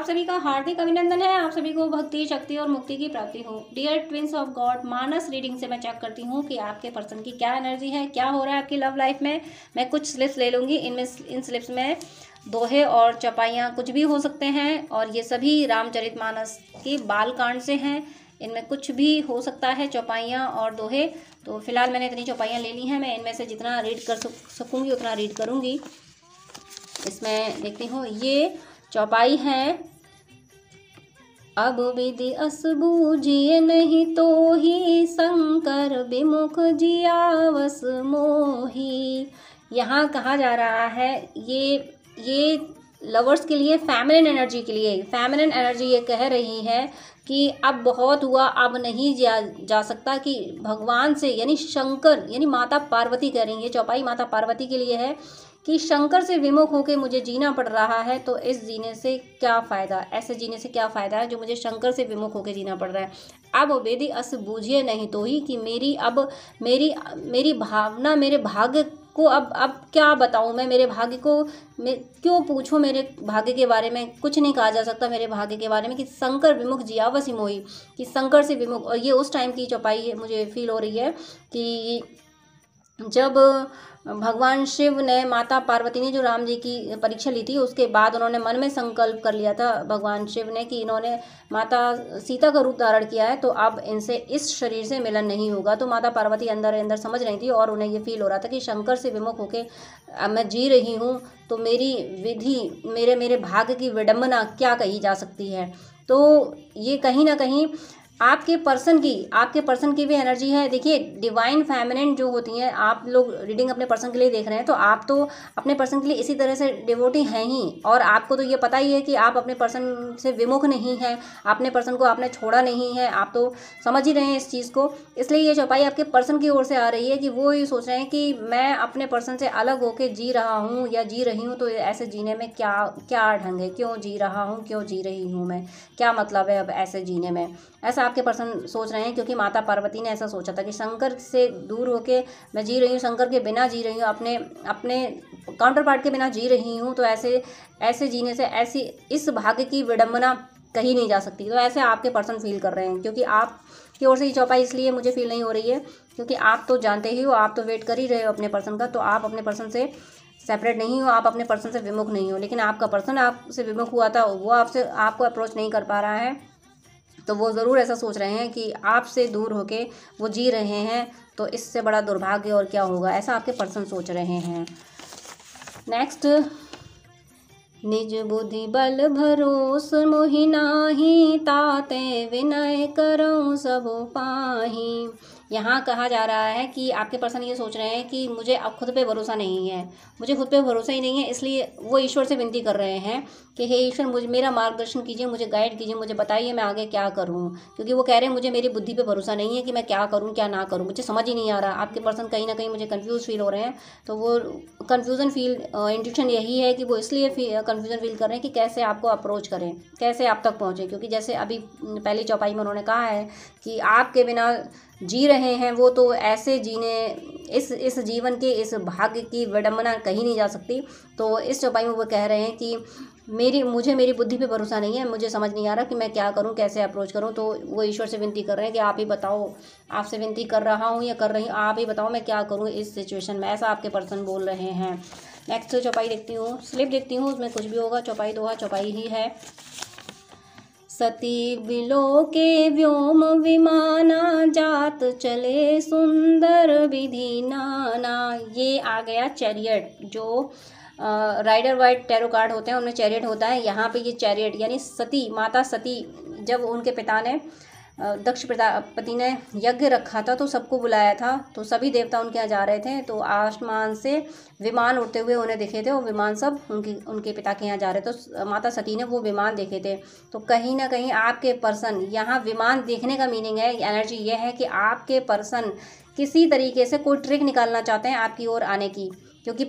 आप सभी का हार्दिक अभिनंदन है। आप सभी को भक्ति, शक्ति और मुक्ति की प्राप्ति हो। Dear twins of God, Manas reading से मैं चेक करती हूँ कि आपके पर्सन की क्या एनर्जी है, क्या हो रहा है आपकी लव लाइफ में। मैं कुछ स्लिप्स ले लूँगी। इन स्लिप्स में दोहे और चौपाइयाँ कुछ भी हो सकते हैं और ये सभी रामचरितमानस के बालकांड से हैं। इनमें कुछ भी हो सकता है, चौपाइयाँ और दोहे। तो फिलहाल मैंने इतनी चौपाइयाँ ले ली हैं। मैं इनमें से जितना रीड कर सकूँगी उतना रीड करूँगी। इसमें देखती हूँ, ये चौपाई है। अब विधि अस बूझिए नहीं तो ही शंकर विमुख जियावस मोही। यहाँ कहा जा रहा है, ये लवर्स के लिए, फेमिनिन एनर्जी के लिए, फेमिनिन एनर्जी ये कह रही है कि अब बहुत हुआ, अब नहीं जा सकता। कि भगवान से यानी शंकर यानी माता पार्वती कह रही है, चौपाई माता पार्वती के लिए है कि शंकर से विमुख होकर मुझे जीना पड़ रहा है। तो इस जीने से क्या फ़ायदा, ऐसे जीने से क्या फ़ायदा है जो मुझे शंकर से विमुख होकर जीना पड़ रहा है। अब वेदी अस बूझिए नहीं तो ही कि मेरी भावना, मेरे भाग्य को अब क्या बताऊं मैं। मेरे भाग्य को मैं क्यों पूछूं, मेरे भाग्य के बारे में कुछ नहीं कहा जा सकता मेरे भाग्य के बारे में। कि शंकर विमुख जियावसी मोही, कि शंकर से विमुख। और ये उस टाइम की चौपाई मुझे फील हो रही है कि जब भगवान शिव ने, माता पार्वती ने जो राम जी की परीक्षा ली थी, उसके बाद उन्होंने मन में संकल्प कर लिया था भगवान शिव ने कि इन्होंने माता सीता का रूप धारण किया है तो अब इनसे इस शरीर से मिलन नहीं होगा। तो माता पार्वती अंदर अंदर समझ रही थी और उन्हें ये फील हो रहा था कि शंकर से विमुख होकर अब मैं जी रही हूँ तो मेरी विधि, मेरे भाग्य की विडंबना क्या कही जा सकती है। तो ये कहीं ना कहीं आपके पर्सन की भी एनर्जी है। देखिए, डिवाइन फेमिनिन जो होती हैं, आप लोग रीडिंग अपने पर्सन के लिए देख रहे हैं तो आप तो अपने पर्सन के लिए इसी तरह से डिवोटी हैं ही। और आपको तो ये पता ही है कि आप अपने पर्सन से विमुख नहीं हैं, अपने पर्सन को आपने छोड़ा नहीं है। आप तो समझ ही रहे हैं इस चीज़ को। इसलिए ये चौपाई आपके पर्सन की ओर से आ रही है कि वो ये सोच रहे हैं कि मैं अपने पर्सन से अलग होकर जी रहा हूँ या जी रही हूँ, तो ऐसे जीने में क्या ढंग है, क्यों जी रहा हूँ, क्यों जी रही हूँ मैं, क्या मतलब है अब ऐसे जीने में। ऐसा आपके पर्सन सोच रहे हैं क्योंकि माता पार्वती ने ऐसा सोचा था कि शंकर से दूर होके मैं जी रही हूँ, शंकर के बिना जी रही हूँ, अपने काउंटर पार्ट के बिना जी रही हूँ। तो ऐसे जीने से, ऐसी इस भाग्य की विडंबना कही नहीं जा सकती। तो ऐसे आपके पर्सन फील कर रहे हैं। क्योंकि आप की ओर से ये चौपाई इसलिए मुझे फील नहीं हो रही है क्योंकि आप तो जानते ही हो, आप तो वेट कर ही रहे हो अपने पर्सन का। तो आप अपने पर्सन से सेपरेट नहीं हो, आप अपने पर्सन से विमुख नहीं हो। लेकिन आपका पर्सन आपसे विमुख हुआ था, वो आपको अप्रोच नहीं कर पा रहा है। तो वो ज़रूर ऐसा सोच रहे हैं कि आपसे दूर होके वो जी रहे हैं, तो इससे बड़ा दुर्भाग्य और क्या होगा, ऐसा आपके पर्सन सोच रहे हैं। नेक्स्ट, निज बुद्धि बल भरोस मोहि नाहि, ताते विनय करऊँ सब पाही। यहाँ कहा जा रहा है कि आपके पर्सन ये सोच रहे हैं कि मुझे अब खुद पे भरोसा नहीं है, मुझे खुद पे भरोसा ही नहीं है। इसलिए वो ईश्वर से विनती कर रहे हैं कि हे ईश्वर, मेरा मार्गदर्शन कीजिए, मुझे गाइड कीजिए, मुझे बताइए मैं आगे क्या करूँ। क्योंकि वो कह रहे हैं मुझे मेरी बुद्धि पे भरोसा नहीं है कि मैं क्या करूँ क्या ना करूँ, मुझे समझ ही नहीं आ रहा। आपके पर्सन कहीं ना कहीं मुझे कन्फ्यूज़ फील हो रहे हैं। तो वो कन्फ्यूज़न इंट्यूशन यही है कि वो इसलिए कन्फ्यूज़न फील कर रहे हैं कि कैसे आपको अप्रोच करें, कैसे आप तक पहुँचे। क्योंकि जैसे अभी पहली चौपाई में उन्होंने कहा है कि आपके बिना जी रहे हैं वो, तो ऐसे जीने, इस जीवन के, इस भाग्य की विडंबना कहीं नहीं जा सकती। तो इस चौपाई में वो कह रहे हैं कि मुझे मेरी बुद्धि पे भरोसा नहीं है, मुझे समझ नहीं आ रहा कि मैं क्या करूं, कैसे अप्रोच करूं। तो वो ईश्वर से विनती कर रहे हैं कि आप ही बताओ, आपसे विनती कर रहा हूं या कर रही हूं, आप ही बताओ मैं क्या करूं इस सिचुएशन में। ऐसा आपके पर्सन बोल रहे हैं। नेक्स्ट चौपाई देखती हूँ, स्लिप देखती हूँ, उसमें कुछ भी होगा। चौपाई दोहा चौपाई ही है। सती बिलो के व्योम विमाना, जात चले सुंदर विधि नाना। ये आ गया चैरियट। जो राइडर वाइट टैरो कार्ड होते हैं उनमें चैरियट होता है। यहाँ पे ये चैरियट यानी सती, माता सती, जब उनके पिता ने, दक्ष प्रजापति ने यज्ञ रखा था तो सबको बुलाया था, तो सभी देवता उनके यहाँ जा रहे थे। तो आसमान से विमान उड़ते हुए उन्हें दिखे थे, वो विमान सब उनके पिता के यहाँ जा रहे थे। तो माता सती ने वो विमान देखे थे। तो कहीं ना कहीं आपके पर्सन, यहाँ विमान देखने का मीनिंग है, एनर्जी ये है कि आपके पर्सन किसी तरीके से कोई ट्रिक निकालना चाहते हैं आपकी ओर आने की। क्योंकि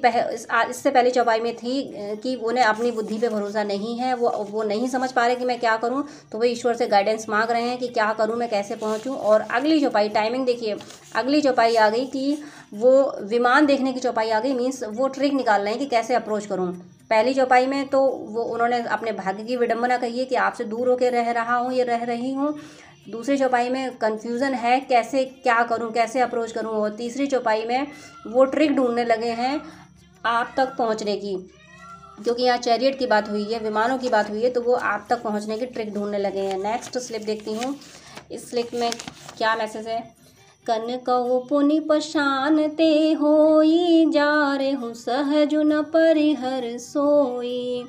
इससे पहले चौपाई में थी कि उन्हें अपनी बुद्धि पे भरोसा नहीं है, वो नहीं समझ पा रहे कि मैं क्या करूं। तो वो ईश्वर से गाइडेंस मांग रहे हैं कि क्या करूं, मैं कैसे पहुंचूं। और अगली चौपाई, टाइमिंग देखिए, अगली चौपाई आ गई कि वो विमान देखने की चौपाई आ गई। मीन्स वो ट्रिक निकाल रहे हैं कि कैसे अप्रोच करूं। पहली चौपाई में तो वो उन्होंने अपने भाग्य की विडंबना कही है कि आपसे दूर होकर रह रहा हूँ, ये रह रही हूँ। दूसरी चौपाई में कन्फ्यूज़न है, कैसे क्या करूँ, कैसे अप्रोच करूँ। और तीसरी चौपाई में वो ट्रिक ढूंढने लगे हैं आप तक पहुँचने की, क्योंकि यहाँ चैरियट की बात हुई है, विमानों की बात हुई है, तो वो आप तक पहुँचने की ट्रिक ढूंढने लगे हैं। नेक्स्ट स्लिप देखती हूँ, इस स्लिप में क्या मैसेज है। कनकौ पुनि पशानते होई, जारे हूँ सहजु न परिहर सोई।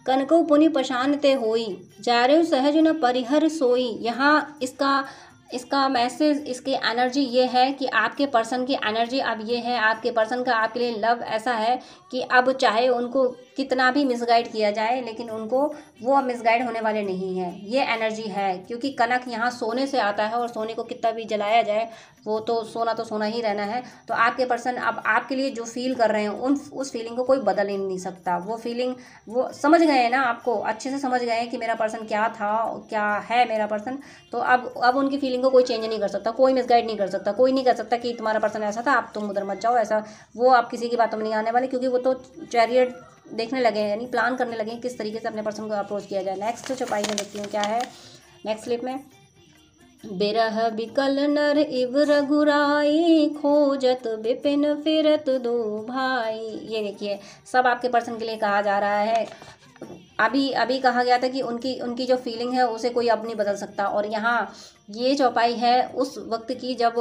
कनकौ पुनि पशानते होई, जारे हूँ सहजु न परिहर सोई। यहाँ इसका मैसेज, इसकी एनर्जी ये है कि आपके पर्सन की एनर्जी अब ये है, आपके पर्सन का आपके लिए लव ऐसा है कि अब चाहे उनको कितना भी मिसगाइड किया जाए, लेकिन उनको वो अब मिसगाइड होने वाले नहीं हैं। ये एनर्जी है, क्योंकि कनक यहाँ सोने से आता है और सोने को कितना भी जलाया जाए वो तो सोना ही रहना है। तो आपके पर्सन अब आपके लिए जो फील कर रहे हैं उस फीलिंग को कोई बदल ही नहीं सकता। वो फीलिंग वो समझ गए हैं ना, आपको अच्छे से समझ गए हैं कि मेरा पर्सन क्या था, क्या है मेरा पर्सन। तो अब उनकी फीलिंग को कोई चेंज नहीं कर सकता, कोई मिसगाइड नहीं कर सकता, कोई नहीं कर सकता कि तुम्हारा पर्सन ऐसा था अब तुम उधर मत जाओ, ऐसा। वो आप किसी की बातों में नहीं आने वाले, क्योंकि वो तो चैरियट देखने लगे हैं, यानी प्लान करने लगे हैं किस तरीके से अपने पर्सन को अप्रोच किया जाए। नेक्स्ट चौपाई में देखती हूँ क्या है नेक्स्ट स्लिप में। बिरह बिकल नर इव रघुराई, खोजत विपिन फिरत दो भाई। ये देखिए, सब आपके पर्सन के लिए कहा जा रहा है। अभी कहा गया था कि उनकी जो फीलिंग है उसे कोई अब नहीं बदल सकता। और यहाँ ये चौपाई है उस वक्त की जब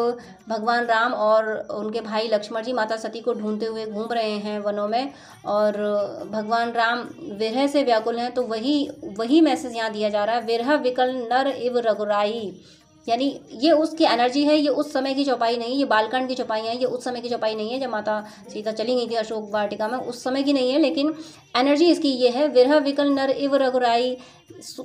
भगवान राम और उनके भाई लक्ष्मण जी माता सती को ढूंढते हुए घूम रहे हैं वनों में, और भगवान राम विरह से व्याकुल हैं। तो वही मैसेज यहाँ दिया जा रहा है, विरह विकल नर इव रघुराई। यानी ये उसकी एनर्जी है, ये उस समय की चौपाई नहीं है, ये बालकांड की चौपाई है, ये उस समय की चौपाई नहीं है जब माता सीता चली गई थी अशोक वाटिका में, उस समय की नहीं है। लेकिन एनर्जी इसकी ये है, विरह विकल नर इव रघुराई,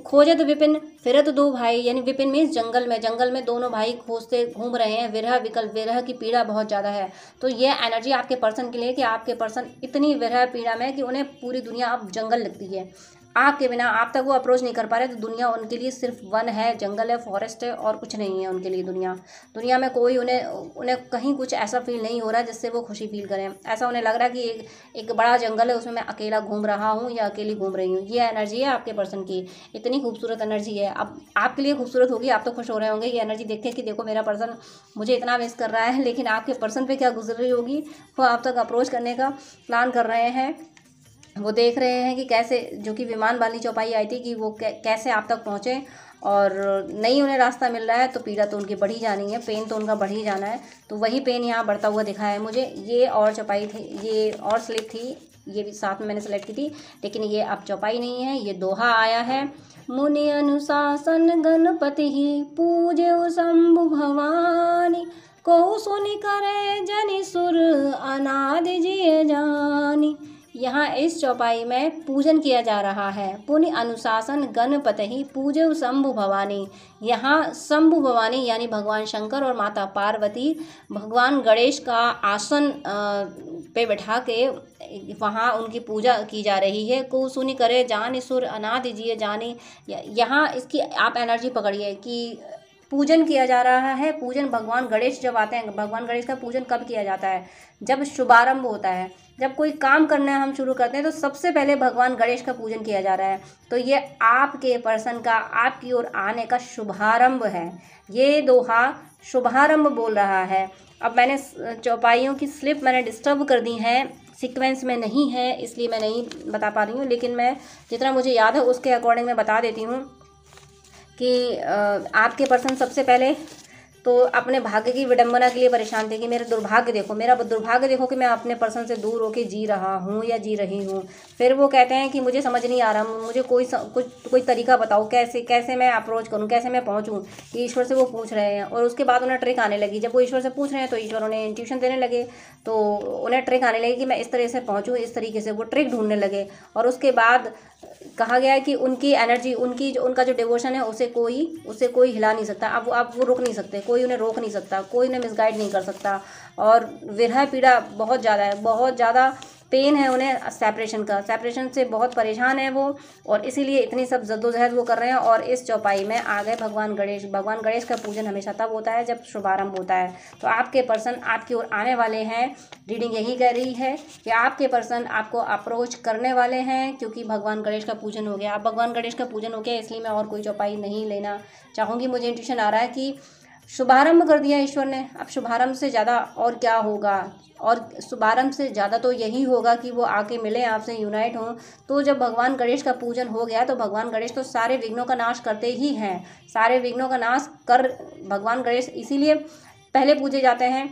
खोजत विपिन फिरत दो भाई। यानी विपिन मीन्स जंगल में दोनों भाई खोजते घूम रहे हैं। विरह विकल, विरह की पीड़ा बहुत ज़्यादा है। तो ये एनर्जी आपके पर्सन के लिए कि आपके पर्सन इतनी विरह पीड़ा में कि उन्हें पूरी दुनिया अब जंगल लगती है। आपके बिना आप तक वो अप्रोच नहीं कर पा रहे, तो दुनिया उनके लिए सिर्फ वन है, जंगल है, फॉरेस्ट है, और कुछ नहीं है उनके लिए। दुनिया में कोई उन्हें कहीं कुछ ऐसा फील नहीं हो रहा जिससे वो खुशी फील करें। ऐसा उन्हें लग रहा है कि एक बड़ा जंगल है, उसमें मैं अकेला घूम रहा हूँ या अकेली घूम रही हूँ। ये एनर्जी है आपके पर्सन की, इतनी खूबसूरत एनर्जी है। अब आपके लिए खूबसूरत होगी, आप तो खुश हो रहे होंगे ये एनर्जी देख के कि देखो मेरा पर्सन मुझे इतना मिस कर रहा है। लेकिन आपके पर्सन पे क्या गुजर रही होगी, वो आप तक अप्रोच करने का प्लान कर रहे हैं। वो देख रहे हैं कि कैसे, जो कि विमान वाली चौपाई आई थी, कि वो कैसे आप तक पहुँचे, और नहीं उन्हें रास्ता मिल रहा है तो पीड़ा तो उनकी बढ़ी जानी है, पेन तो उनका बढ़ ही जाना है। तो वही पेन यहाँ बढ़ता हुआ दिखा है मुझे। ये और चौपाई थी, ये और स्लिप थी, ये भी साथ में मैंने सेलेक्ट की थी, लेकिन ये अब चौपाई नहीं है, ये दोहा आया है। मुनि अनुशासन गणपति ही, पूजे शंभु भवानी, को सुनि करे जनि सुर, अनादि जिय जानी। यहाँ इस चौपाई में पूजन किया जा रहा है। पुनि अनुशासन गणपति ही, पूजे शंभु भवानी। यहाँ शंभु भवानी यानी भगवान शंकर और माता पार्वती भगवान गणेश का आसन पे बैठा के वहाँ उनकी पूजा की जा रही है। को सुनि करे जानि सुर, अनादि जिय जानी। यहाँ इसकी आप एनर्जी पकड़िए कि पूजन किया जा रहा है। पूजन भगवान गणेश जब आते हैं, भगवान गणेश का पूजन कब किया जाता है, जब शुभारंभ होता है, जब कोई काम करना हम शुरू करते हैं तो सबसे पहले भगवान गणेश का पूजन किया जा रहा है। तो ये आपके पर्सन का आपकी ओर आने का शुभारंभ है। ये दोहा शुभारंभ बोल रहा है। अब मैंने चौपाइयों की स्लिप मैंने डिस्टर्ब कर दी हैं, सीक्वेंस में नहीं है इसलिए मैं नहीं बता पा रही हूँ, लेकिन मैं जितना मुझे याद है उसके अकॉर्डिंग मैं बता देती हूँ कि आपके पर्सन सबसे पहले तो अपने भाग्य की विडंबना के लिए परेशान थे कि मेरा दुर्भाग्य देखो कि मैं अपने पर्सन से दूर होकर जी रहा हूँ या जी रही हूँ। फिर वो कहते हैं कि मुझे समझ नहीं आ रहा, मुझे कोई तरीका बताओ, कैसे मैं अप्रोच करूँ, कैसे मैं पहुँचूँ। ईश्वर से वो पूछ रहे हैं, और उसके बाद उन्हें ट्रिक आने लगी। जब वो ईश्वर से पूछ रहे हैं तो ईश्वर उन्हें इंट्यूशन देने लगे, तो उन्हें ट्रिक आने लगी कि मैं इस तरह से पहुँचूँ, इस तरीके से वो ट्रिक ढूंढने लगे। और उसके बाद कहा गया है कि उनकी एनर्जी, उनका जो डिवोशन है उसे कोई हिला नहीं सकता। अब वो रुक नहीं सकते, कोई उन्हें रोक नहीं सकता, कोई उन्हें मिसगाइड नहीं कर सकता। और विरह पीड़ा बहुत ज़्यादा है, बहुत ज़्यादा पेन है उन्हें सेपरेशन का, सेपरेशन से बहुत परेशान है वो, और इसीलिए इतनी सब जद्दोजहद वो कर रहे हैं। और इस चौपाई में आ गए भगवान गणेश। भगवान गणेश का पूजन हमेशा तब होता है जब शुभारंभ होता है। तो आपके पर्सन आपकी ओर आने वाले हैं। रीडिंग यही कह रही है कि आपके पर्सन आपको अप्रोच करने वाले हैं, क्योंकि भगवान गणेश का पूजन हो गया। अब भगवान गणेश का पूजन हो गया, इसलिए मैं और कोई चौपाई नहीं लेना चाहूँगी। मुझे इंट्यूशन आ रहा है कि शुभारंभ कर दिया ईश्वर ने, अब शुभारंभ से ज़्यादा और क्या होगा, और शुभारंभ से ज़्यादा तो यही होगा कि वो आके मिले आपसे, यूनाइट हों। तो जब भगवान गणेश का पूजन हो गया तो भगवान गणेश तो सारे विघ्नों का नाश करते ही हैं, सारे विघ्नों का नाश कर भगवान गणेश इसीलिए पहले पूजे जाते हैं,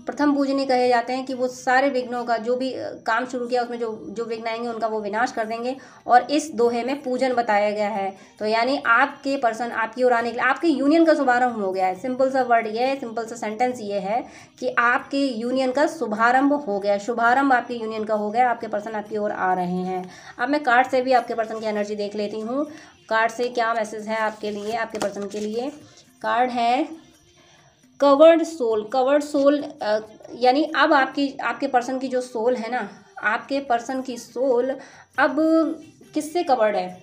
प्रथम पूजनीय कहे जाते हैं कि वो सारे विघ्नों का जो भी काम शुरू किया उसमें जो जो विघ्न आएंगे उनका वो विनाश कर देंगे। और इस दोहे में पूजन बताया गया है। तो यानी आपके पर्सन आपकी ओर आने के लिए आपके यूनियन का शुभारंभ हो गया है। सिंपल सा वर्ड ये है, सिंपल सा सेंटेंस ये है कि आपके यूनियन का शुभारंभ हो गया, शुभारंभ आपके यूनियन का हो गया, आपके पर्सन आपकी ओर आ रहे हैं। अब मैं कार्ड से भी आपके पर्सन की एनर्जी देख लेती हूँ। कार्ड से क्या मैसेज है आपके लिए, आपके पर्सन के लिए। कार्ड है कवर्ड सोल। कवर्ड सोल यानी अब आपके पर्सन की जो सोल है ना, आपके पर्सन की सोल अब किससे कवर्ड है?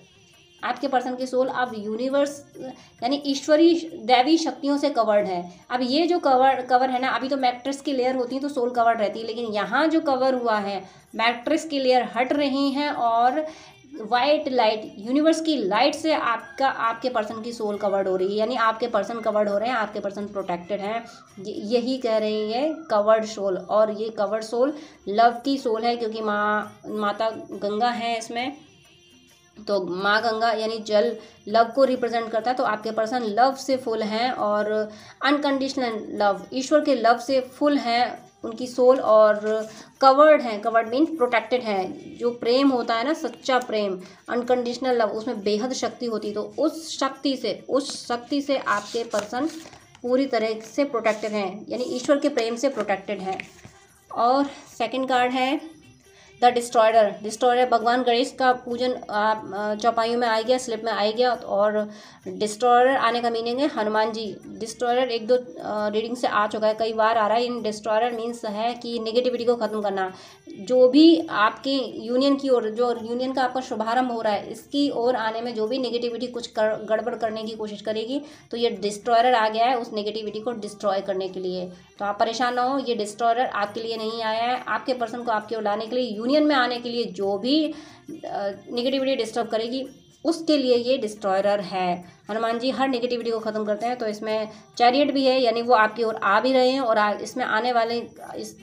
आपके पर्सन की सोल अब यूनिवर्स यानी ईश्वरी दैवी शक्तियों से कवर्ड है। अब ये जो कवर है ना, अभी तो मैट्रिक्स की लेयर होती है तो सोल कवर्ड रहती है, लेकिन यहाँ जो कवर हुआ है मैट्रिक्स की लेयर हट रही हैं और वाइट लाइट यूनिवर्स की लाइट से आपके पर्सन की सोल कवर्ड हो रही है। यानी आपके पर्सन कवर्ड हो रहे हैं, आपके पर्सन प्रोटेक्टेड हैं, यही कह रही है कवर्ड सोल। और ये कवर्ड सोल लव की सोल है, क्योंकि माता गंगा है इसमें, तो माँ गंगा यानी जल लव को रिप्रेजेंट करता है। तो आपके पर्सन लव से फुल हैं और अनकंडीशनल लव, ईश्वर के लव से फुल हैं उनकी सोल, और कवर्ड हैं। कवर्ड मीन्स प्रोटेक्टेड है। जो प्रेम होता है ना, सच्चा प्रेम, अनकंडीशनल लव, उसमें बेहद शक्ति होती है। तो उस शक्ति से आपके पर्सन पूरी तरह से प्रोटेक्टेड हैं, यानी ईश्वर के प्रेम से प्रोटेक्टेड हैं। और सेकंड कार्ड है द डिस्ट्रॉयर। भगवान गणेश का पूजन चौपाइयों में आ गया, स्लिप में आ गया। और डिस्ट्रॉयर आने का मीनिंग है हनुमान जी। डिस्ट्रॉयर एक दो रीडिंग से आ चुका है, कई बार आ रहा है। इन डिस्ट्रॉयर मीन्स है कि नेगेटिविटी को ख़त्म करना। जो भी आपके यूनियन की ओर, जो यूनियन का आपका शुभारंभ हो रहा है, इसकी ओर आने में जो भी नेगेटिविटी कुछ गड़बड़ करने की कोशिश करेगी, तो ये डिस्ट्रॉयर आ गया है उस नेगेटिविटी को डिस्ट्रॉय करने के लिए। तो आप परेशान ना हो, ये डिस्ट्रॉयर आपके लिए नहीं आया है। आपके पर्सन को आपकी ओर लाने के लिए, यूनियन में आने के लिए जो भी नेगेटिविटी डिस्टर्ब करेगी उसके लिए ये डिस्ट्रॉयर है। हनुमान जी हर नेगेटिविटी को ख़त्म करते हैं। तो इसमें चैरियट भी है, यानी वो आपकी ओर आ भी रहे हैं, और इसमें आने वाले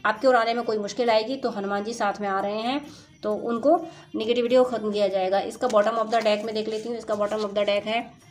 आपकी ओर आने में कोई मुश्किल आएगी तो हनुमान जी साथ में आ रहे हैं, तो उनको नेगेटिविटी को ख़त्म किया जाएगा। इसका बॉटम ऑफ द डेक में देख लेती हूँ। इसका बॉटम ऑफ द डेक है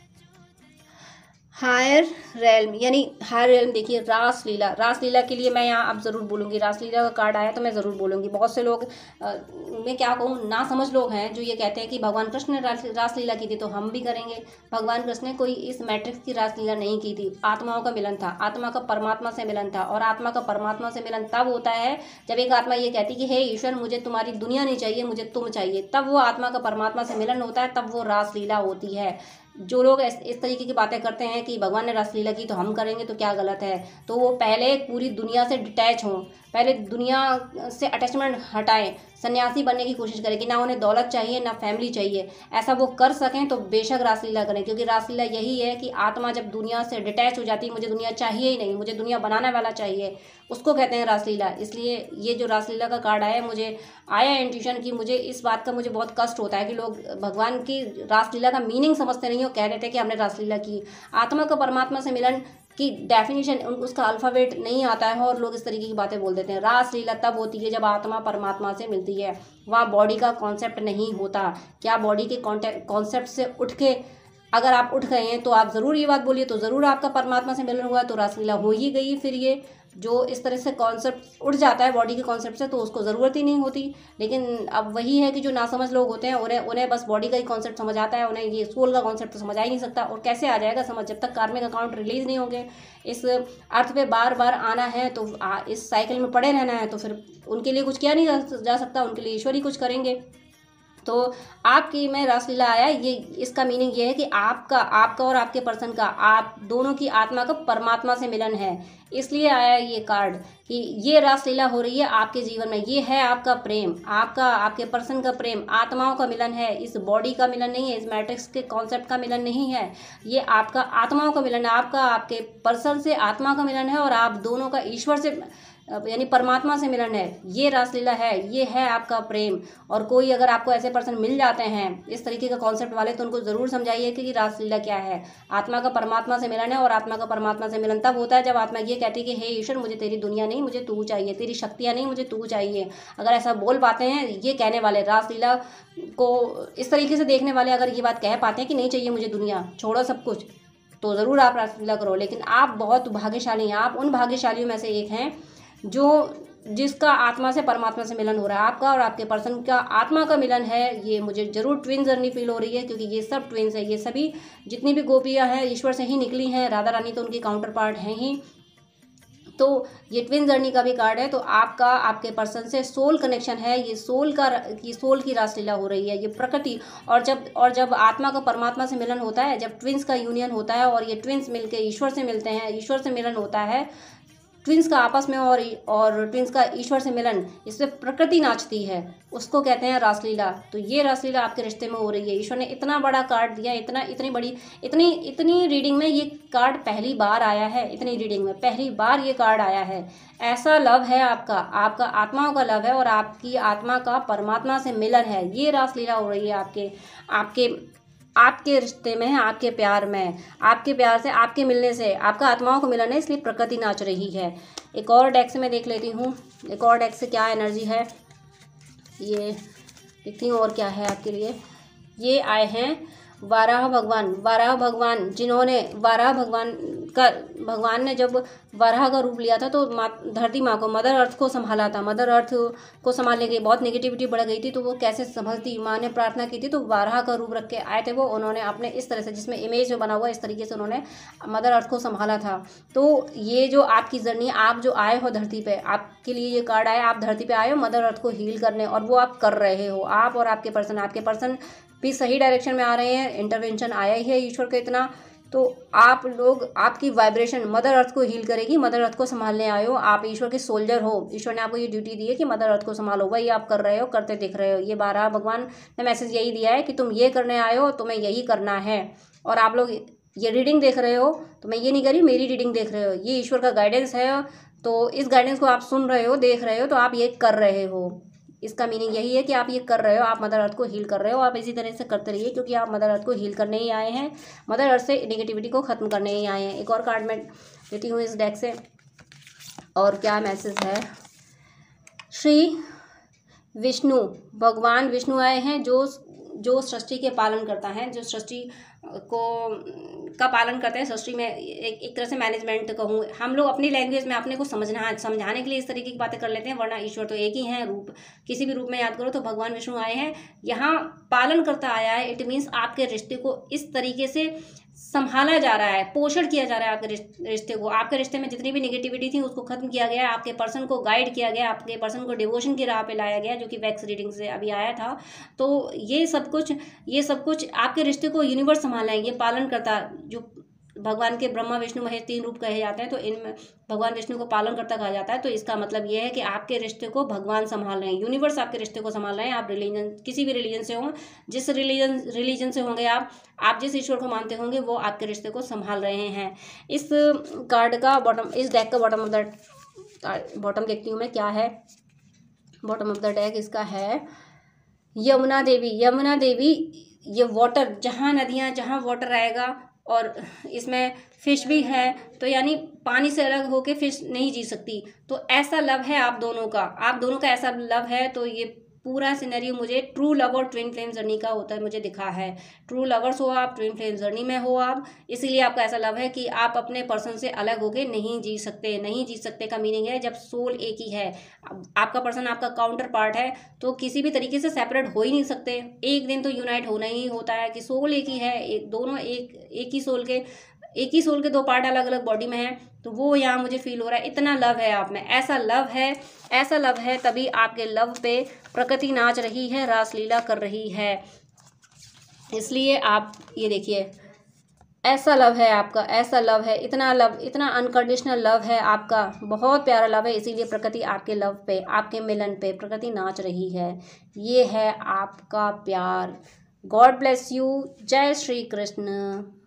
हायर रेल्म, यानी हायर रेल्म। देखिए रासलीला के लिए मैं यहाँ अब ज़रूर बोलूँगी। रासलीला का कार्ड आया तो मैं ज़रूर बोलूँगी। बहुत से लोग मैं क्या कहूँ, ना समझ लोग हैं जो ये कहते हैं कि भगवान कृष्ण ने रासलीला की थी तो हम भी करेंगे। भगवान कृष्ण ने कोई इस मैट्रिक्स की रासलीला नहीं की थी। आत्माओं का मिलन था, आत्मा का परमात्मा से मिलन था। और आत्मा का परमात्मा से मिलन तब होता है जब एक आत्मा ये कहती कि हे ईश्वर, मुझे तुम्हारी दुनिया नहीं चाहिए, मुझे तुम चाहिए। तब वो आत्मा का परमात्मा से मिलन होता है, तब वो रासलीला होती है। जो लोग इस तरीके की बातें करते हैं कि भगवान ने रासलीला की तो हम करेंगे, तो क्या गलत है? तो वो पहले पूरी दुनिया से डिटैच हों, पहले दुनिया से अटैचमेंट हटाएं, सन्यासी बनने की कोशिश करें कि ना उन्हें दौलत चाहिए ना फैमिली चाहिए। ऐसा वो कर सकें तो बेशक रासलीला करें, क्योंकि रासलीला यही है कि आत्मा जब दुनिया से डिटैच हो जाती है, मुझे दुनिया चाहिए ही नहीं, मुझे दुनिया बनाने वाला चाहिए, उसको कहते हैं रासलीला। इसलिए ये जो रासलीला का कार्ड आया, मुझे आया इंट्यूशन कि मुझे इस बात का मुझे बहुत कष्ट होता है कि लोग भगवान की रासलीला का मीनिंग समझते नहीं हो, कह देते हैं कि हमने रासलीला की। आत्मा का परमात्मा से मिलन की डेफिनेशन उसका अल्फ़ाबेट नहीं आता है और लोग इस तरीके की बातें बोल देते हैं। रासलीला तब होती है जब आत्मा परमात्मा से मिलती है, वहाँ बॉडी का कॉन्सेप्ट नहीं होता। क्या बॉडी के कॉन्सेप्ट से उठ के अगर आप उठ गए हैं तो आप ज़रूर ये बात बोलिए, तो ज़रूर आपका परमात्मा से मिलन हुआ है, तो रासलीला हो ही गई। फिर ये जो इस तरह से कॉन्सेप्ट उठ जाता है बॉडी के कॉन्सेप्ट से, तो उसको ज़रूरत ही नहीं होती। लेकिन अब वही है कि जो नासमझ लोग होते हैं, उन्हें बस बॉडी का ही कॉन्सेप्ट समझ आता है, उन्हें ये सोल का कॉन्सेप्ट तो समझ आ ही नहीं सकता। और कैसे आ जाएगा समझ, जब तक कार्मिक अकाउंट रिलीज़ नहीं होंगे। इस अर्थ पे बार बार आना है तो इस साइकिल में पड़े रहना है, तो फिर उनके लिए कुछ किया नहीं जा सकता, उनके लिए ईश्वर ही कुछ करेंगे। तो आपकी में रासलीला आया, ये इसका मीनिंग ये है कि आपका और आपके पर्सन का, आप दोनों की आत्मा का परमात्मा से मिलन है। इसलिए आया ये कार्ड कि ये रासलीला हो रही है आपके जीवन में। ये है आपका प्रेम, आपके पर्सन का प्रेम, आत्माओं का मिलन है। इस बॉडी का मिलन नहीं है, इस मैट्रिक्स के कॉन्सेप्ट का मिलन नहीं है। ये आपका आत्माओं का मिलन है, आपके पर्सन से आत्मा का मिलन है, और आप दोनों का ईश्वर से यानी परमात्मा से मिलन है। ये रासलीला है, ये है आपका प्रेम। और कोई अगर आपको ऐसे पर्सन मिल जाते हैं इस तरीके का कॉन्सेप्ट वाले, तो उनको ज़रूर समझाइए कि रासलीला क्या है। आत्मा का परमात्मा से मिलन है, और आत्मा का परमात्मा से मिलन तब होता है जब आत्मा ये कहती है कि हे ईश्वर, मुझे तेरी दुनिया नहीं, मुझे तू चाहिए, तेरी शक्तियाँ नहीं, मुझे तू चाहिए। अगर ऐसा बोल पाते हैं ये कहने वाले, रासलीला को इस तरीके से देखने वाले, अगर ये बात कह पाते हैं कि नहीं चाहिए मुझे दुनिया, छोड़ो सब कुछ, तो ज़रूर आप रासलीला करो। लेकिन आप बहुत भाग्यशाली हैं, आप उन भाग्यशालियों में से एक हैं जिसका आत्मा से परमात्मा से मिलन हो रहा है। आपका और आपके पर्सन का आत्मा का मिलन है। ये मुझे जरूर ट्विन जर्नी फील हो रही है, क्योंकि ये सब ट्विन्स है। ये सभी जितनी भी गोपियां हैं ईश्वर से ही निकली हैं, राधा रानी तो उनकी काउंटर पार्ट हैं ही। तो ये ट्विन जर्नी का भी कार्ड है। तो आपका आपके पर्सन से सोल कनेक्शन है, ये सोल की रासलीला हो रही है, ये प्रकृति। और जब आत्मा का परमात्मा से मिलन होता है, जब ट्विन्स का यूनियन होता है, और ये ट्विन्स मिलके ईश्वर से मिलते हैं, ईश्वर से मिलन होता है ट्विन्स का आपस में, और ट्विन्स का ईश्वर से मिलन, इसमें प्रकृति नाचती है, उसको कहते हैं रासलीला। तो ये रासलीला आपके रिश्ते में हो रही है। ईश्वर ने इतना बड़ा कार्ड दिया, इतनी रीडिंग में ये कार्ड पहली बार आया है, इतनी रीडिंग में पहली बार ये कार्ड आया है। ऐसा लव है आपका आत्माओं का लव है, और आपकी आत्मा का परमात्मा से मिलन है। ये रासलीला हो रही है आपके रिश्ते में है, आपके प्यार में, आपके प्यार से, आपके मिलने से, आपका आत्माओं को मिलन है, इसलिए प्रकृति नाच रही है। एक और डेक से मैं देख लेती हूँ, एक और डेक से क्या एनर्जी है, ये देखती हूँ और क्या है आपके लिए। ये आए हैं वाराह भगवान, जिन्होंने भगवान ने जब वाराह का रूप लिया था तो धरती माँ को, मदर अर्थ को संभाला था। मदर अर्थ को संभालने के बहुत नेगेटिविटी बढ़ गई थी, तो वो कैसे संभलती, माँ ने प्रार्थना की थी, तो वाराह का रूप रख के आए थे वो। उन्होंने अपने इस तरह से, जिसमें इमेज में बना हुआ, इस तरीके से उन्होंने मदर अर्थ को संभाला था। तो ये जो आपकी जर्नी, आप जो आए हो धरती पे, आपके लिए ये कार्ड आया, आप धरती पे आए हो मदर अर्थ को हील करने, और वो आप कर रहे हो। आप और आपके पर्सन भी सही डायरेक्शन में आ रहे हैं। इंटरवेंशन आया ही है ईश्वर का इतना। तो आप लोग, आपकी वाइब्रेशन मदर अर्थ को हील करेगी, मदर अर्थ को संभालने आए हो। आप ईश्वर के सोल्जर हो, ईश्वर ने आपको ये ड्यूटी दी है कि मदर अर्थ को संभालो, वही आप कर रहे हो, करते दिख रहे हो। ये वाराह भगवान ने मैसेज यही दिया है कि तुम ये करने आए हो, तुम्हें यही करना है। और आप लोग ये रीडिंग देख रहे हो, तो मैं ये नहीं करी, मेरी रीडिंग देख रहे हो, ये ईश्वर का गाइडेंस है। तो इस गाइडेंस को आप सुन रहे हो, देख रहे हो, तो आप ये कर रहे हो। इसका मीनिंग यही है कि आप ये कर रहे हो, आप मदर अर्थ को हील कर रहे हो। आप इसी तरह से करते रहिए, क्योंकि आप मदर अर्थ को हील करने ही आए हैं, मदर अर्थ से नेगेटिविटी को ख़त्म करने ही आए हैं। एक और कार्ड मैं लेती हूँ इस डेक से, और क्या मैसेज है। श्री विष्णु, भगवान विष्णु आए हैं, जो सृष्टि के पालन करता है, जो सृष्टि का पालन करते हैं। सृष्टि में एक तरह से मैनेजमेंट कहूँ, हम लोग अपनी लैंग्वेज में अपने को समझाने के लिए इस तरीके की बातें कर लेते हैं, वरना ईश्वर तो एक ही है। रूप किसी भी रूप में याद करो तो भगवान विष्णु आए हैं, यहाँ पालन करता आया है। इट मीन्स आपके रिश्ते को इस तरीके से संभाला जा रहा है, पोषण किया जा रहा है आपके रिश्ते को। आपके रिश्ते में जितनी भी नेगेटिविटी थी उसको खत्म किया गया है, आपके पर्सन को गाइड किया गया, आपके पर्सन को डिवोशन की राह पे लाया गया, जो कि वैक्स रीडिंग से अभी आया था। तो ये सब कुछ आपके रिश्ते को यूनिवर्स संभाला है, ये पालन करता। जो भगवान के ब्रह्मा विष्णु महेश 3 रूप कहे जाते हैं, तो इनमें भगवान विष्णु को पालन करता कहा जाता है। तो इसका मतलब ये है कि आपके रिश्ते को भगवान संभाल रहे हैं, यूनिवर्स आपके रिश्ते को संभाल रहे हैं। आप किसी भी रिलीजन से हों, जिस रिलीजन से होंगे आप जिस ईश्वर को मानते होंगे, वो आपके रिश्ते को संभाल रहे हैं। इस कार्ड का बॉटम, इस डेक का बॉटम देखती हूँ मैं क्या है। बॉटम ऑफ द डेक इसका है यमुना देवी। ये वाटर, जहाँ नदियाँ, जहाँ वाटर आएगा, और इसमें फिश भी है, तो यानी पानी से अलग होके फिश नहीं जी सकती। तो ऐसा लव है आप दोनों का ऐसा लव है। तो ये पूरा सिनेरियो मुझे ट्रू लव और ट्विन फ्लेम जर्नी का होता है, मुझे दिखा है। ट्रू लवर्स हो आप, ट्विन फ्लेम जर्नी में हो आप, इसीलिए आपका ऐसा लव है कि आप अपने पर्सन से अलग होके नहीं जी सकते का मीनिंग है जब सोल एक ही है। आपका पर्सन आपका काउंटर पार्ट है, तो किसी भी तरीके से सेपरेट हो ही नहीं सकते। एक दिन तो यूनाइट होना ही होता है कि सोल एक ही है, दोनों एक ही सोल के एक ही सोल के दो पार्ट अलग अलग बॉडी में हैं, तो वो यहाँ मुझे फील हो रहा है। इतना लव है आप में, ऐसा लव है, तभी आपके लव पे प्रकृति नाच रही है, रासलीला कर रही है। इसलिए आप ये देखिए, ऐसा लव है आपका, ऐसा लव है, इतना लव, इतना अनकंडीशनल लव है आपका, बहुत प्यारा लव है। इसीलिए प्रकृति आपके लव पे, आपके मिलन पे प्रकृति नाच रही है। ये है आपका प्यार। God bless you. जय श्री कृष्ण।